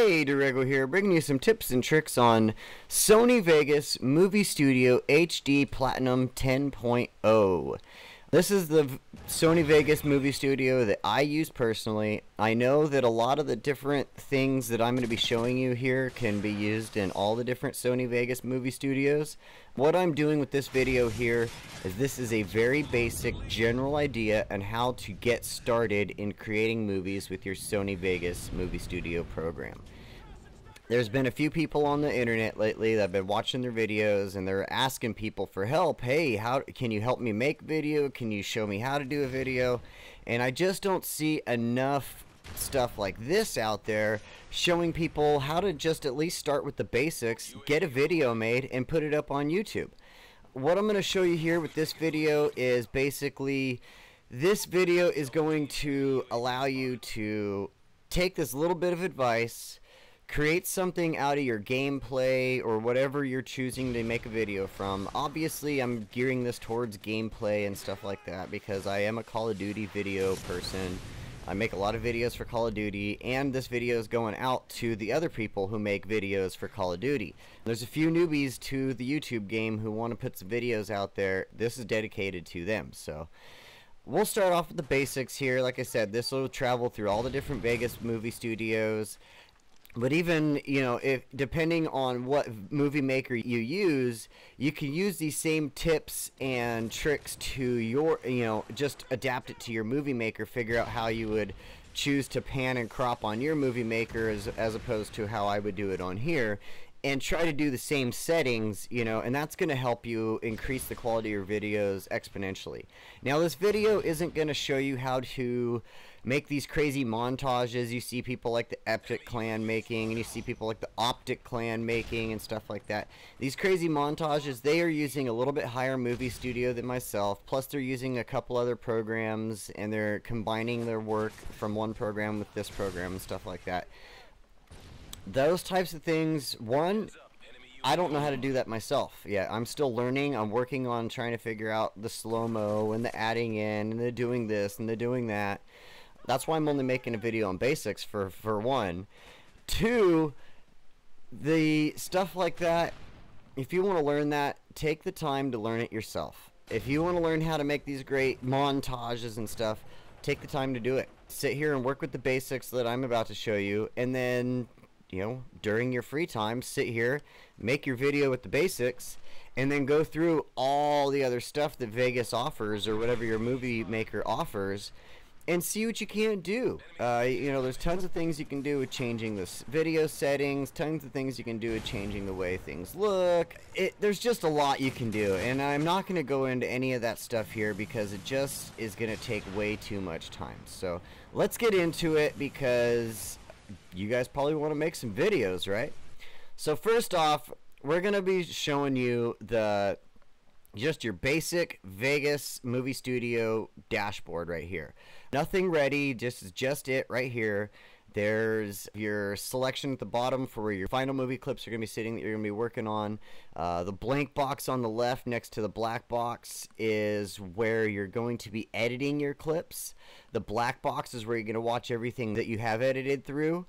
Hey, Duraggo here, bringing you some tips and tricks on Sony Vegas Movie Studio HD Platinum 10.0. This is the Sony Vegas Movie Studio that I use personally. I know that a lot of the different things that I'm going to be showing you here can be used in all the different Sony Vegas Movie Studios. What I'm doing with this video here is this is a very basic general idea on how to get started in creating movies with your Sony Vegas Movie Studio program. There's been a few people on the internet lately that have been watching their videos and they're asking people for help. Hey, how can you help me make video? Can you show me how to do a video? And I just don't see enough stuff like this out there showing people how to just at least start with the basics, get a video made, and put it up on YouTube. What I'm going to show you here with this video is basically this video is going to allow you to take this little bit of advice, create something out of your gameplay or whatever you're choosing to make a video from. Obviously, I'm gearing this towards gameplay and stuff like that because I am a Call of Duty video person. I make a lot of videos for Call of Duty, and this video is going out to the other people who make videos for Call of Duty. There's a few newbies to the YouTube game who want to put some videos out there. This is dedicated to them. So we'll start off with the basics here. Like I said, this will travel through all the different Vegas movie studios. But even, you know, if depending on what movie maker you use, you can use these same tips and tricks to your, you know, just adapt it to your movie maker, figure out how you would choose to pan and crop on your movie maker as opposed to how I would do it on here, and try to do the same settings, you know, and that's going to help you increase the quality of your videos exponentially. Now, this video isn't going to show you how to make these crazy montages you see people like the Epic Clan making, and you see people like the Optic Clan making and stuff like that. These crazy montages, they are using a little bit higher movie studio than myself, plus they're using a couple other programs, and they're combining their work from one program with this program and stuff like that. Those types of things, one, I don't know how to do that myself. Yeah, I'm still learning. I'm working on trying to figure out the slow-mo and the adding in and the doing this and the doing that. That's why I'm only making a video on basics for one. Two, the stuff like that, if you want to learn that, take the time to learn it yourself. If you want to learn how to make these great montages and stuff, take the time to do it. Sit here and work with the basics that I'm about to show you, and then, you know, during your free time, sit here, make your video with the basics, and then go through all the other stuff that Vegas offers or whatever your movie maker offers, and see what you can do. You know, there's tons of things you can do with changing this video settings, tons of things you can do with changing the way things look. There's just a lot you can do, and I'm not going to go into any of that stuff here because it just is going to take way too much time. So let's get into it because you guys probably want to make some videos, right? So first off, we're going to be showing you just your basic Vegas Movie Studio dashboard right here. Nothing ready, just it right here. There's your selection at the bottom for where your final movie clips are going to be sitting that you're going to be working on. The blank box on the left next to the black box is where you're going to be editing your clips. The black box is where you're going to watch everything that you have edited through.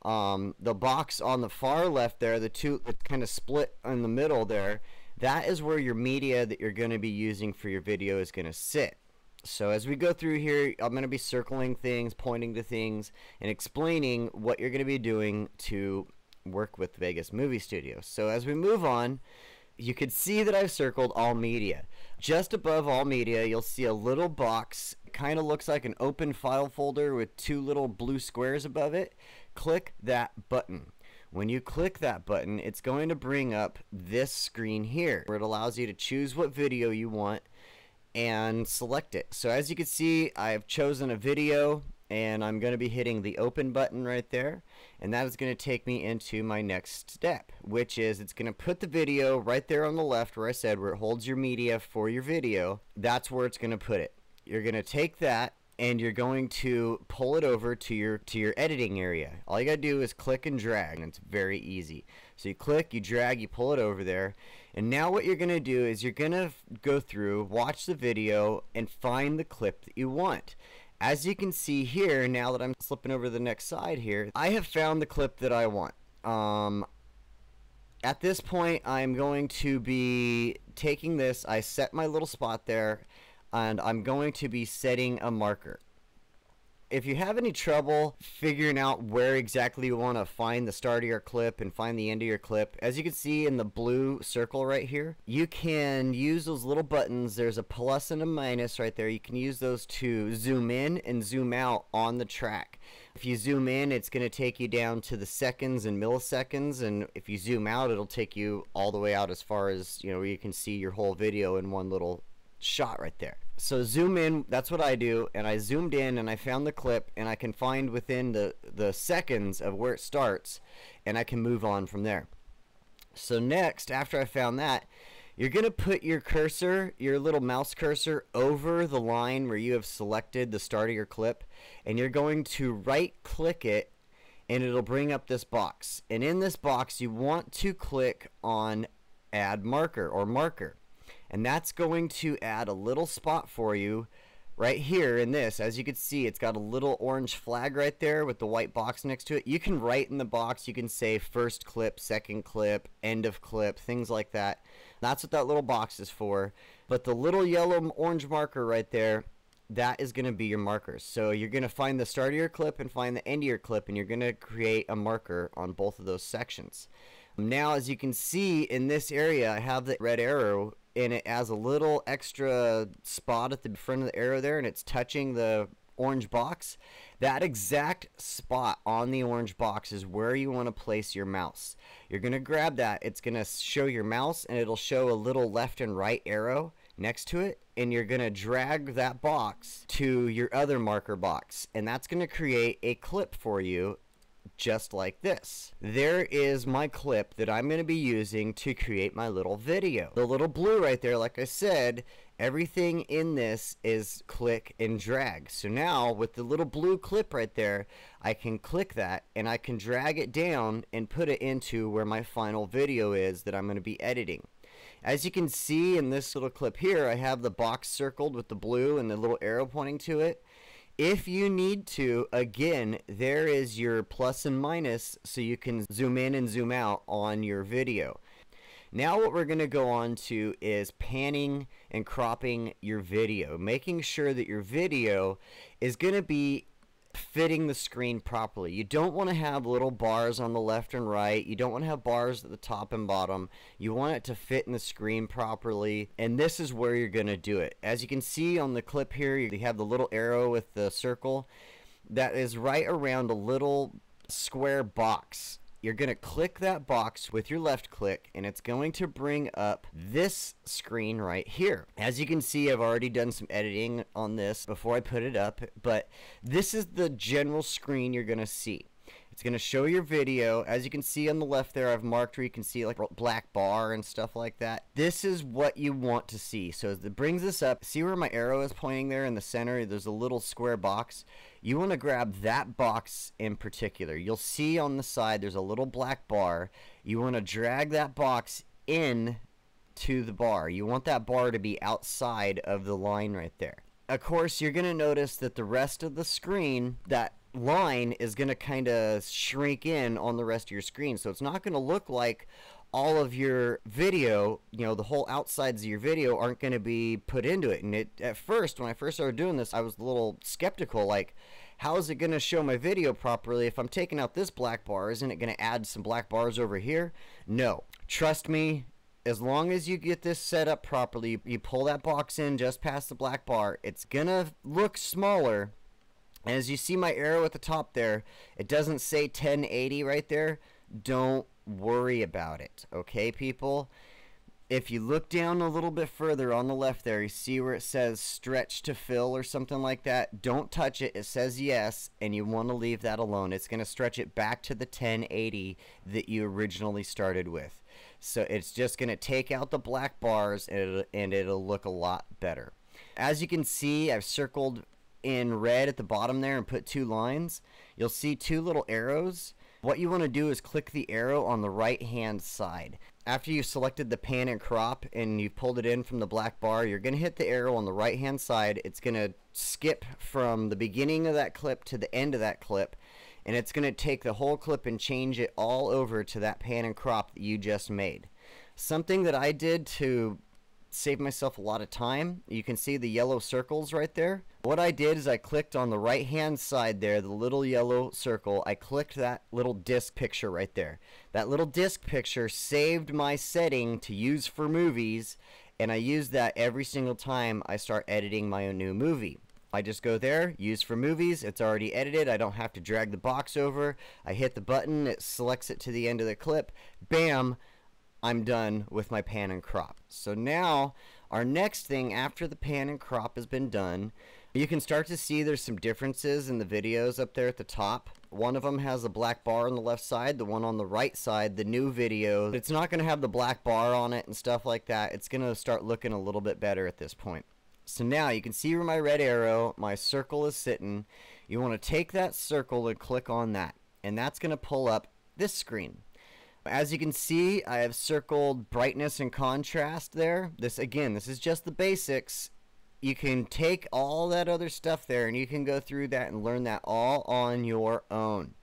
The box on the far left there, the two kind of split in the middle there, that is where your media that you're going to be using for your video is going to sit. So as we go through here, I'm going to be circling things, pointing to things, and explaining what you're going to be doing to work with Vegas Movie Studio. So as we move on, you can see that I've circled all media. Just above all media, you'll see a little box. It kind of looks like an open file folder with two little blue squares above it. Click that button. When you click that button, it's going to bring up this screen here, where it allows you to choose what video you want and select it. So as you can see, I've chosen a video, and I'm going to be hitting the open button right there, and that is going to take me into my next step, which is it's going to put the video right there on the left where I said where it holds your media for your video. That's where it's going to put it. You're going to take that and you're going to pull it over to your editing area. All you gotta do is click and drag, and it's very easy. So you click, you drag, you pull it over there, and now what you're gonna do is you're gonna go through, watch the video, and find the clip that you want. As you can see here, now that I'm flipping over to the next side here, I have found the clip that I want. At this point, I'm going to be taking this. I set my little spot there, and I'm going to be setting a marker. If you have any trouble figuring out where exactly you want to find the start of your clip and find the end of your clip, as you can see in the blue circle right here, you can use those little buttons. There's a plus and a minus right there. You can use those to zoom in and zoom out on the track. If you zoom in, it's going to take you down to the seconds and milliseconds, and if you zoom out, it'll take you all the way out as far as, where you can see your whole video in one little shot right there. So zoom in, that's what I do, and I zoomed in and I found the clip, and I can find within the seconds of where it starts, and I can move on from there. So next, after I found that, you're going to put your cursor, your little mouse cursor, over the line where you have selected the start of your clip, and you're going to right click it, and it'll bring up this box. And in this box, you want to click on add marker or marker. And that's going to add a little spot for you right here in this. As you can see, it's got a little orange flag right there with the white box next to it. You can write in the box, you can say first clip, second clip, end of clip, things like that. That's what that little box is for. But the little yellow orange marker right there, that is going to be your markers. So you're going to find the start of your clip and find the end of your clip, and you're going to create a marker on both of those sections. Now, as you can see in this area, I have the red arrow, and it has a little extra spot at the front of the arrow there, and it's touching the orange box. That exact spot on the orange box is where you want to place your mouse. You're going to grab that. It's going to show your mouse, and it'll show a little left and right arrow next to it, and you're going to drag that box to your other marker box, and that's going to create a clip for you just like this. There is my clip that I'm going to be using to create my little video. The little blue right there, like I said, everything in this is click and drag. So now with the little blue clip right there, I can click that and I can drag it down and put it into where my final video is that I'm going to be editing. As you can see in this little clip here, I have the box circled with the blue and the little arrow pointing to it. If you need to, again, there is your plus and minus so you can zoom in and zoom out on your video. Now what we're going to go on to is panning and cropping your video, making sure that your video is going to be fitting the screen properly. You don't want to have little bars on the left and right. You don't want to have bars at the top and bottom. You want it to fit in the screen properly, and this is where you're going to do it. As you can see on the clip here, you have the little arrow with the circle that is right around a little square box. You're going to click that box with your left click, and it's going to bring up this screen right here. As you can see, I've already done some editing on this before I put it up, but this is the general screen you're going to see. It's going to show your video. As you can see on the left there, I've marked where you can see like a black bar and stuff like that. This is what you want to see. So as it brings this up, see where my arrow is pointing there in the center? There's a little square box. You want to grab that box in particular. You'll see on the side there's a little black bar. You want to drag that box in to the bar. You want that bar to be outside of the line right there. Of course, you're going to notice that the rest of the screen, that line is going to kind of shrink in on the rest of your screen, so it's not going to look like all of your video, the whole outsides of your video aren't going to be put into it. And at first, when I first started doing this, I was a little skeptical, like, how is it going to show my video properly if I'm taking out this black bar? Isn't it going to add some black bars over here? No, trust me, as long as you get this set up properly, you pull that box in just past the black bar, it's going to look smaller. And as you see my arrow at the top there, it doesn't say 1080 right there. Don't worry about it, okay, people? If you look down a little bit further on the left there, you see where it says stretch to fill or something like that. Don't touch it. It says yes, and you want to leave that alone. It's going to stretch it back to the 1080 that you originally started with. So it's just going to take out the black bars, and it'll look a lot better. As you can see, I've circled in red at the bottom there and put two lines. You'll see two little arrows. What you want to do is click the arrow on the right hand side. after you've selected the pan and crop and you've pulled it in from the black bar, you're going to hit the arrow on the right hand side. It's going to skip from the beginning of that clip to the end of that clip, and it's going to take the whole clip and change it all over to that pan and crop that you just made. Something that I did to save myself a lot of time, you can see the yellow circles right there. What I did is I clicked on the right hand side there, the little yellow circle. I clicked that little disc picture right there. That little disc picture saved my setting to use for movies, and I use that every single time I start editing my own new movie. I just go there, use for movies, it's already edited, I don't have to drag the box over. I hit the button, it selects it to the end of the clip, bam, I'm done with my pan and crop. So now our next thing after the pan and crop has been done, you can start to see there's some differences in the videos up there at the top. One of them has a black bar on the left side, the one on the right side, the new video, it's not going to have the black bar on it and stuff like that. It's going to start looking a little bit better at this point. So now you can see where my red arrow, my circle is sitting. You want to take that circle and click on that, and that's going to pull up this screen. As you can see, I have circled brightness and contrast there. This is just the basics. You can take all that other stuff there and you can go through that and learn that all on your own.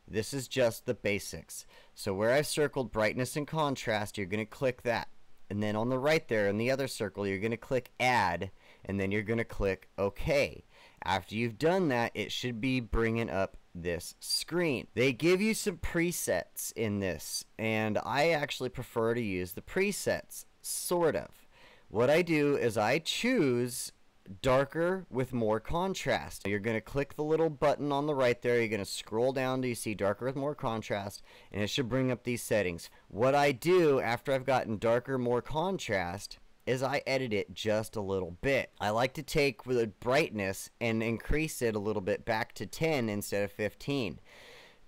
This is just the basics. So where I've circled brightness and contrast, you're going to click that. And then on the right there in the other circle, you're going to click add, and then you're going to click OK. After you've done that, it should be bringing up this screen. They give you some presets in this, and I actually prefer to use the presets, sort of. What I do is I choose darker with more contrast. You're going to click the little button on the right there. You're going to scroll down till you see darker with more contrast, and it should bring up these settings. What I do after I've gotten darker, more contrast, is I edit it just a little bit. I like to take the brightness and increase it a little bit back to 10 instead of 15.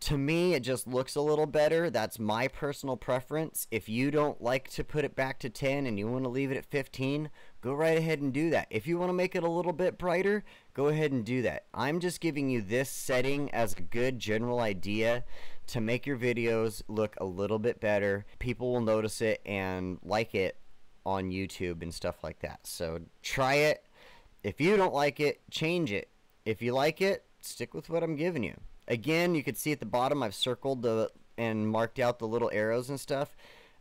To me, it just looks a little better. That's my personal preference. If you don't like to put it back to 10 and you want to leave it at 15, go right ahead and do that. If you want to make it a little bit brighter, go ahead and do that. I'm just giving you this setting as a good general idea to make your videos look a little bit better. People will notice it and like it on YouTube and stuff like that. So try it. If you don't like it, change it. If you like it, stick with what I'm giving you. Again, you can see at the bottom I've circled and marked out the little arrows and stuff.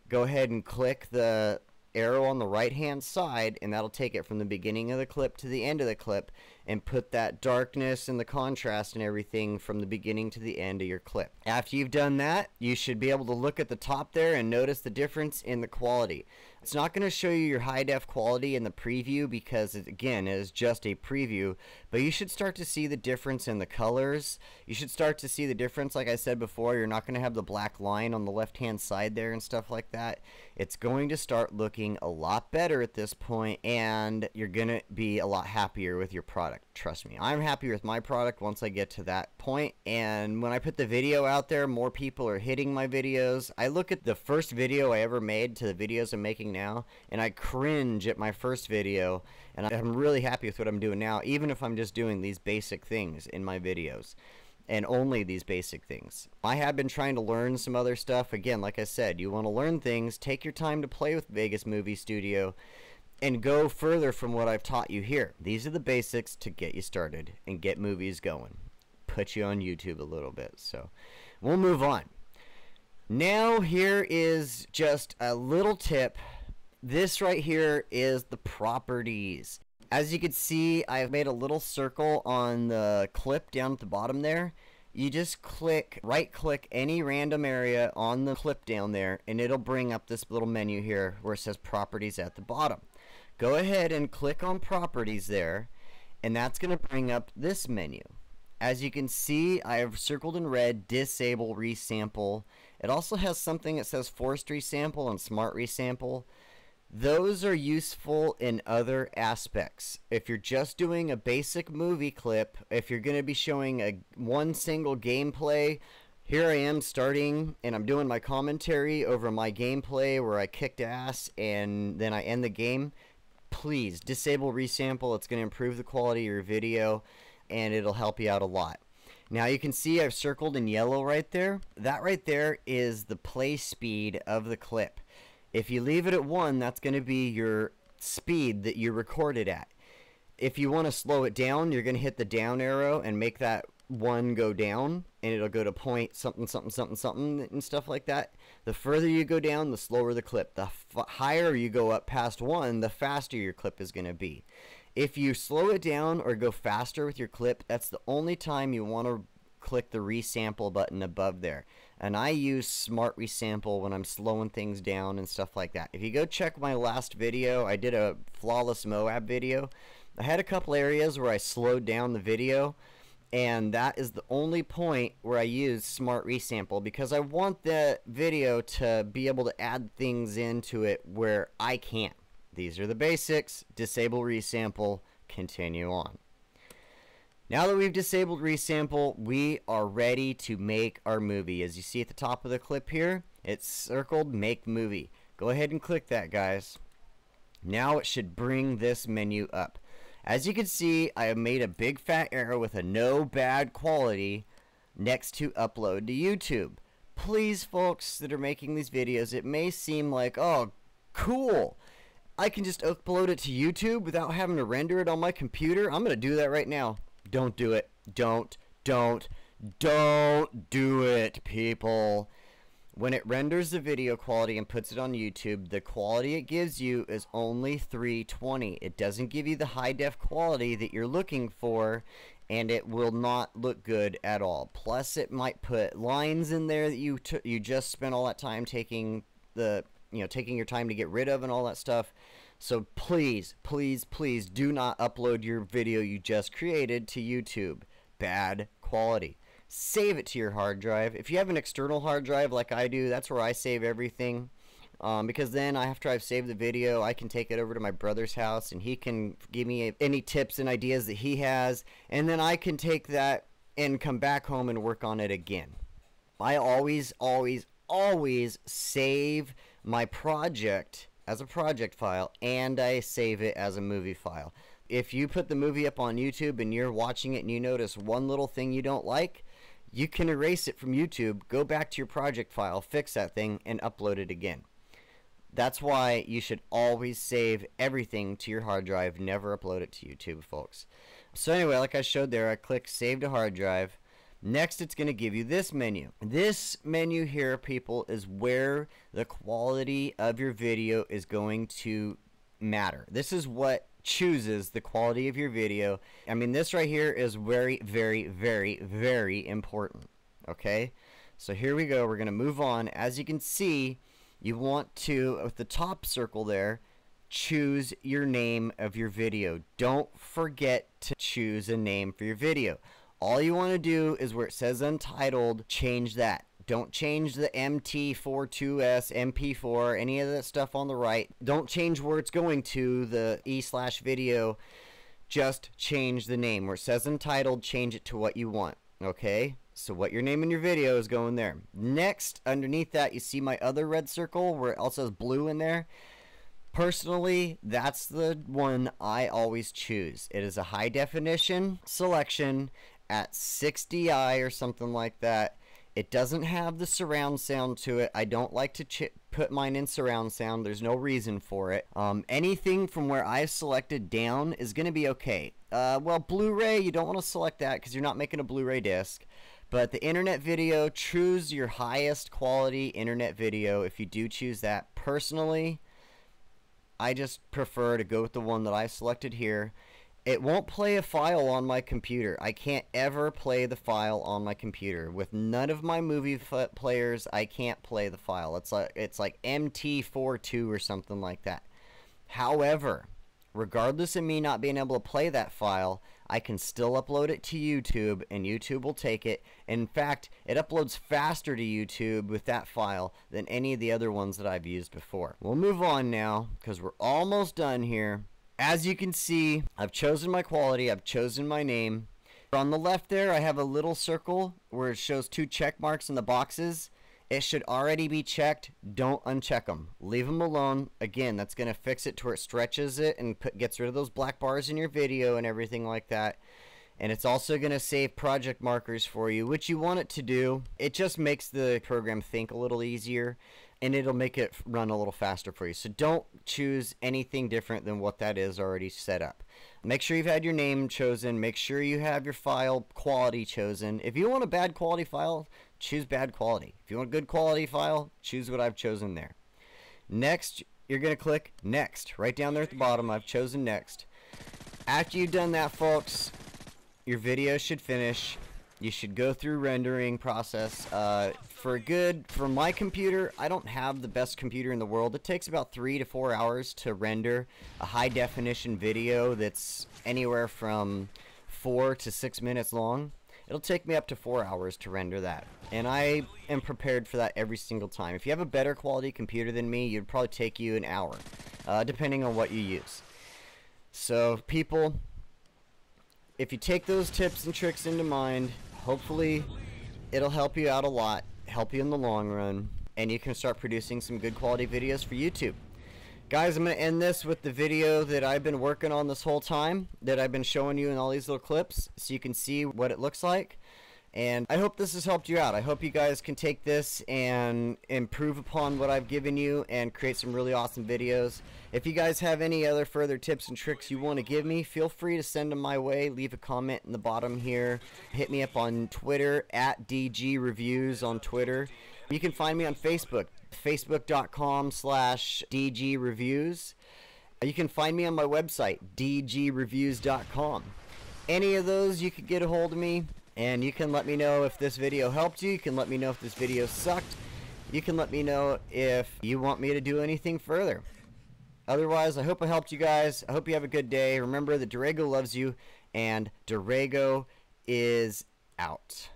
Go ahead and click the arrow on the right hand side, and that'll take it from the beginning of the clip to the end of the clip and put that darkness and the contrast and everything from the beginning to the end of your clip. After you've done that, you should be able to look at the top there and notice the difference in the quality. It's not going to show you your high def quality in the preview because it is just a preview, but you should start to see the difference in the colors. You should start to see the difference. Like I said before, you're not going to have the black line on the left hand side there and stuff like that. It's going to start looking a lot better at this point, and you're going to be a lot happier with your product. Trust me, I'm happy with my product once I get to that point. And when I put the video out there, more people are hitting my videos. I look at the first video I ever made to the videos I'm making now, and I cringe at my first video, and I'm really happy with what I'm doing now, even if I'm just doing these basic things in my videos. And only these basic things. I have been trying to learn some other stuff. Again, like I said, you want to learn things, take your time to play with Vegas Movie Studio, and go further from what I've taught you here. These are the basics to get you started and get movies going. Put you on YouTube a little bit. So we'll move on. Now here is just a little tip. This right here is the properties. As you can see, I've made a little circle on the clip down at the bottom there. You just right click any random area on the clip down there, and it'll bring up this little menu here where it says properties at the bottom. Go ahead and click on properties there, and that's going to bring up this menu. As you can see, I have circled in red disable resample. It also has something that says forced resample and smart resample. Those are useful in other aspects. If you're just doing a basic movie clip, if you're going to be showing one single gameplay, here I am starting and I'm doing my commentary over my gameplay where I kicked ass and then I end the game. Please disable resample. It's going to improve the quality of your video and it'll help you out a lot. Now you can see I've circled in yellow right there. That right there is the play speed of the clip. If you leave it at 1, that's going to be your speed that you recorded at. If you want to slow it down, you're going to hit the down arrow and make that 1 go down, and it'll go to point something something something something and stuff like that. The further you go down, the slower the clip. The higher you go up past 1, the faster your clip is going to be. If you slow it down or go faster with your clip, that's the only time you want to click the resample button above there. And I use smart resample when I'm slowing things down and stuff like that. If you go check my last video, I did a flawless M.O.A.B video. I had a couple areas where I slowed down the video, and that is the only point where I use smart resample, because I want the video to be able to add things into it where I can't. These are the basics. Disable resample, continue on. Now that we've disabled resample, we are ready to make our movie. As you see at the top of the clip here, it's circled Make Movie. Go ahead and click that, guys. Now it should bring this menu up. As you can see, I have made a big fat arrow with a no bad quality next to upload to YouTube. Please, folks that are making these videos, it may seem like, oh, cool, I can just upload it to YouTube without having to render it on my computer. I'm going to do that right now. Don't do it. Don't do it, people. When it renders the video quality and puts it on YouTube, the quality it gives you is only 320. It doesn't give you the high def quality that you're looking for, and it will not look good at all. Plus, it might put lines in there that you just spent all that time taking your time to get rid of and all that stuff. So please, please, please do not upload your video you just created to YouTube. Bad quality. Save it to your hard drive. If you have an external hard drive like I do, that's where I save everything. Because then after I've saved the video, I can take it over to my brother's house and he can give me any tips and ideas that he has. And then I can take that and come back home and work on it again. I always save my project as a project file, and I save it as a movie file. If you put the movie up on YouTube and you're watching it and you notice one little thing you don't like, you can erase it from YouTube, go back to your project file, fix that thing, and upload it again. That's why you should always save everything to your hard drive, never upload it to YouTube, folks. So anyway, like I showed there, I click Save to Hard Drive. Next, it's going to give you this menu. This menu here, people, is where the quality of your video is going to matter. This is what chooses the quality of your video. I mean, this right here is very, very, very, very important. Okay? So here we go. We're going to move on. As you can see, you want to, with the top circle there, choose your name of your video. Don't forget to choose a name for your video. All you want to do is where it says untitled, change that. Don't change the MT42S, MP4, any of that stuff on the right. Don't change where it's going to, the E/video. Just change the name. Where it says entitled, change it to what you want. Okay? So what your name in your video is going there. Next, underneath that, you see my other red circle where it also says blue in there. Personally, that's the one I always choose. It is a high definition selection at 60i or something like that. It doesn't have the surround sound to it. I don't like to put mine in surround sound. There's no reason for it. Anything from where I've selected down is going to be okay. Well, Blu-ray, you don't want to select that because you're not making a Blu-ray disc. But the internet video, choose your highest quality internet video if you do choose that. Personally, I just prefer to go with the one that I selected here. It won't play a file on my computer. I can't ever play the file on my computer. With none of my movie players, I can't play the file. It's like MT42 or something like that. However, regardless of me not being able to play that file, I can still upload it to YouTube, and YouTube will take it. In fact, it uploads faster to YouTube with that file than any of the other ones that I've used before. We'll move on now, because we're almost done here. As you can see, I've chosen my quality, I've chosen my name. On the left there, I have a little circle where it shows 2 check marks in the boxes. It should already be checked. Don't uncheck them. Leave them alone. Again, that's going to fix it to where it stretches it and gets rid of those black bars in your video and everything like that. And it's also going to save project markers for you, which you want it to do. It just makes the program think a little easier, and it'll make it run a little faster for you. So don't choose anything different than what that is already set up. Make sure you've had your name chosen. Make sure you have your file quality chosen. If you want a bad quality file, choose bad quality. If you want a good quality file, choose what I've chosen there. Next, you're going to click Next. Right down there at the bottom, I've chosen Next. After you've done that, folks, your video should finish. You should go through rendering process. For my computer, I don't have the best computer in the world. It takes about 3 to 4 hours to render a high definition video that's anywhere from 4 to 6 minutes long. It'll take me up to 4 hours to render that, and I am prepared for that every single time. If you have a better quality computer than me, it'd probably take you an hour, depending on what you use. So people, if you take those tips and tricks into mind, hopefully it'll help you out a lot, help you in the long run, and you can start producing some good quality videos for YouTube. Guys, I'm going to end this with the video that I've been working on this whole time, that I've been showing you in all these little clips, so you can see what it looks like. And I hope this has helped you out. I hope you guys can take this and improve upon what I've given you and create some really awesome videos. If you guys have any other further tips and tricks you want to give me, feel free to send them my way. Leave a comment in the bottom here. Hit me up on Twitter, at DG Reviews on Twitter. You can find me on Facebook, facebook.com/DG Reviews. You can find me on my website, dgreviews.com. Any of those, you could get a hold of me. And you can let me know if this video helped you. You can let me know if this video sucked. You can let me know if you want me to do anything further. Otherwise, I hope I helped you guys. I hope you have a good day. Remember that Duraggo loves you, and Duraggo is out.